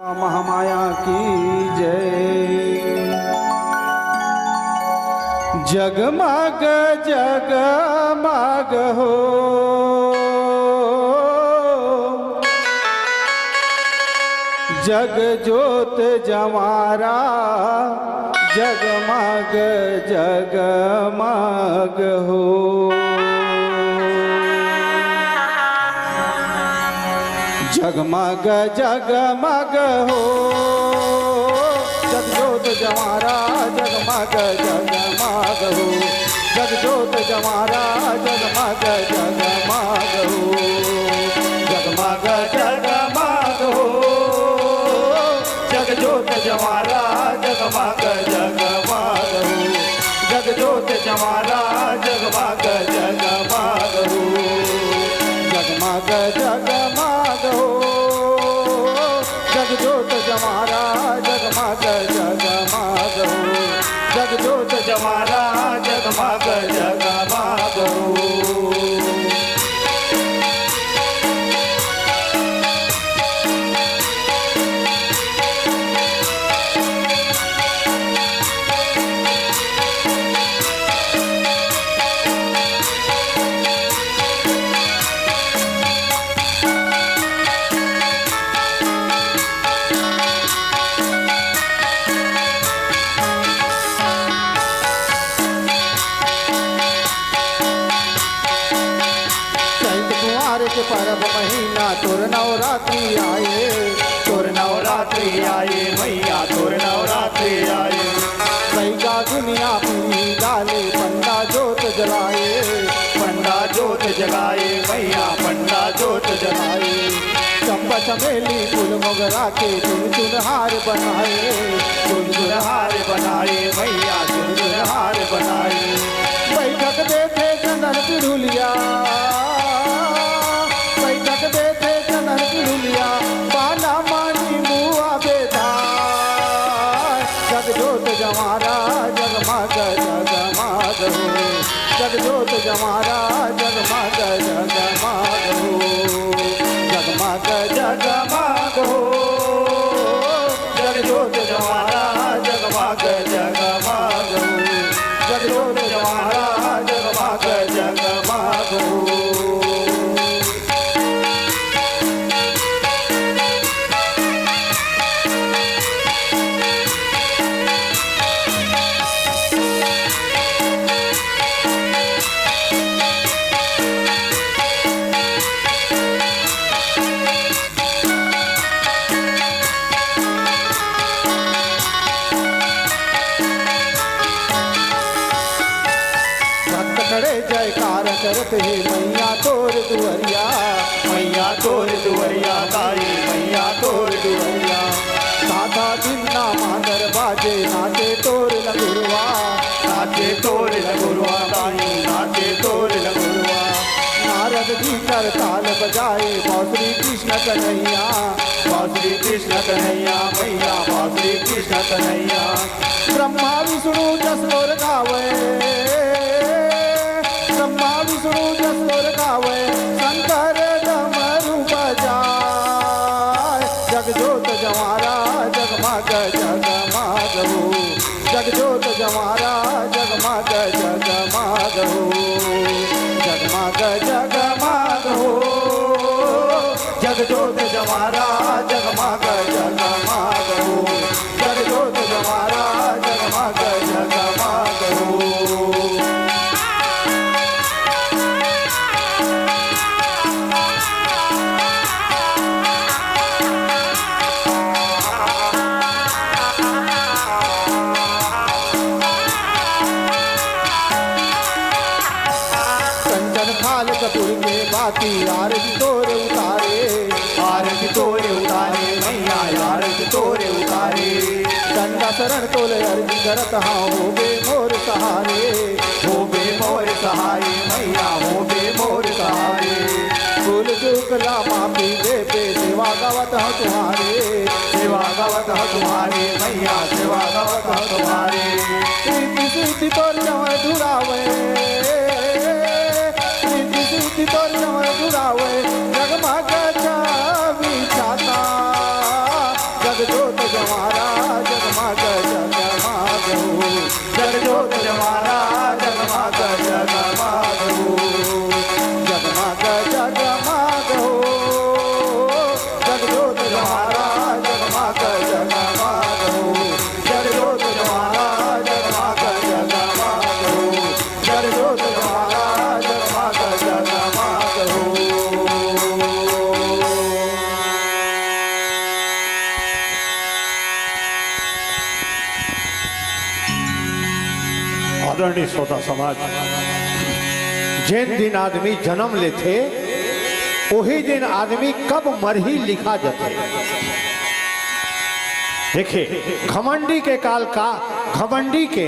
महामाया की जय। जगमग जगमग हो जग ज्योत जमारा, जगमग जगमग हो। जगमग जगमग हो जग ज्योत जमारा, जगमग जगमग हो जग ज्योत जमारा, जगमग जगमग हो। जगमग जगमग हो जग ज्योत जमारा, जगमग जगमग हो जग ज्योत जमारा, जगमग जगमग हो। जगमग जगमग हो जग ज्योत जमारा, जगमग जगमग हो जग ज्योत जमारा, जगमग जगमग हो। परब महीना तोर नवरात्रि आए, तोर नवरात्रि आए मैया, तोर नवरात्रि आए। सैगा दुनिया पूरी डाले पंडा जोत जलाए, पंडा जोत जलाए मैया, पंडा जोत जलाए। चंपा चमेली फूल मोगरा के चुन चुन हार बनाए, चुन चुन हार बनाए मैया, चुन चुन हार बनाए। बैठक देखे चंदन पिढ़ुलिया, देते चंदन पिढ़ुलिया, बाला मानी मुआ बेटा। जग ज्योत जमारा, जगमग जगमग हो जग ज्योत जमारा, जगमग जगमग हो। जगमग जगमग हो जग ज्योत जमारा, जगमग जगमग हो जग ज्योत जमारा, जगमग जगमग हो। जयकार करत हे मैया तोर दुअरिया, मैया तोर दुअरिया ताई, मैया तोर दुअरिया। साधा दिन ना मांदर बाजे, नाचे तोर लगुरवा, नाचे तोर लगुरवा ताई, नाचे तोर लगुरवा। नारद जी कर ताल बजाए, बांसुरी कृष्ण कन्हैया, बांसुरी कृष्ण कन्हैया मैया, बांसुरी कृष्ण कन्हैया। ब्रह्मा विष्णु जसोर गावे, ब्रह्मा विष्णु जसोर गावे, शंकर डमरू बजाए। जग ज्योत जमारा, जगमग जगमग हो जग ज्योत जमारा, जगमग जगमग हो। जगमग जगमग हो जग ज्योत जमारा, जगमग जगमग हो जग ज्योत जमारा, जगमग जगमग हो। कपूर के बाती आरती तोरे उतारे, आरती तोरे उतारे मैया, आरती तोरे उतारे। दंडा शरण तोले अर्जी करत हाँ, हो बे मोर सहारे, हो बे मोर सहारे मैया, हो बे मोर सहारे। भूल चूक ला माफी दे पे, सेवा गावत हाँ तुम्हारे, सेवा गावत हाँ तुम्हारे मैया, सेवा गावत हाँ तुम्हारे। प्रीति सिद्धि तोर जवन दुरावे, तोर जवन दुरावे, जगमग छवि छाता। जग जगजोत जमारा जगमग जगमग हो जगजोत जमारा जगमग जगमग हो जगमग जगमग हो जगजोत जमारा जगमग जगमग हो जगजोत जमारा जगमग जगमग हो जगजोत जमारा जगमग जगमग हो। आदरणीय श्रोता समाज, जिन दिन आदमी जन्म लेते वही दिन आदमी कब मर ही लिखा जाते। देखिए घमंडी के काल का घमंडी के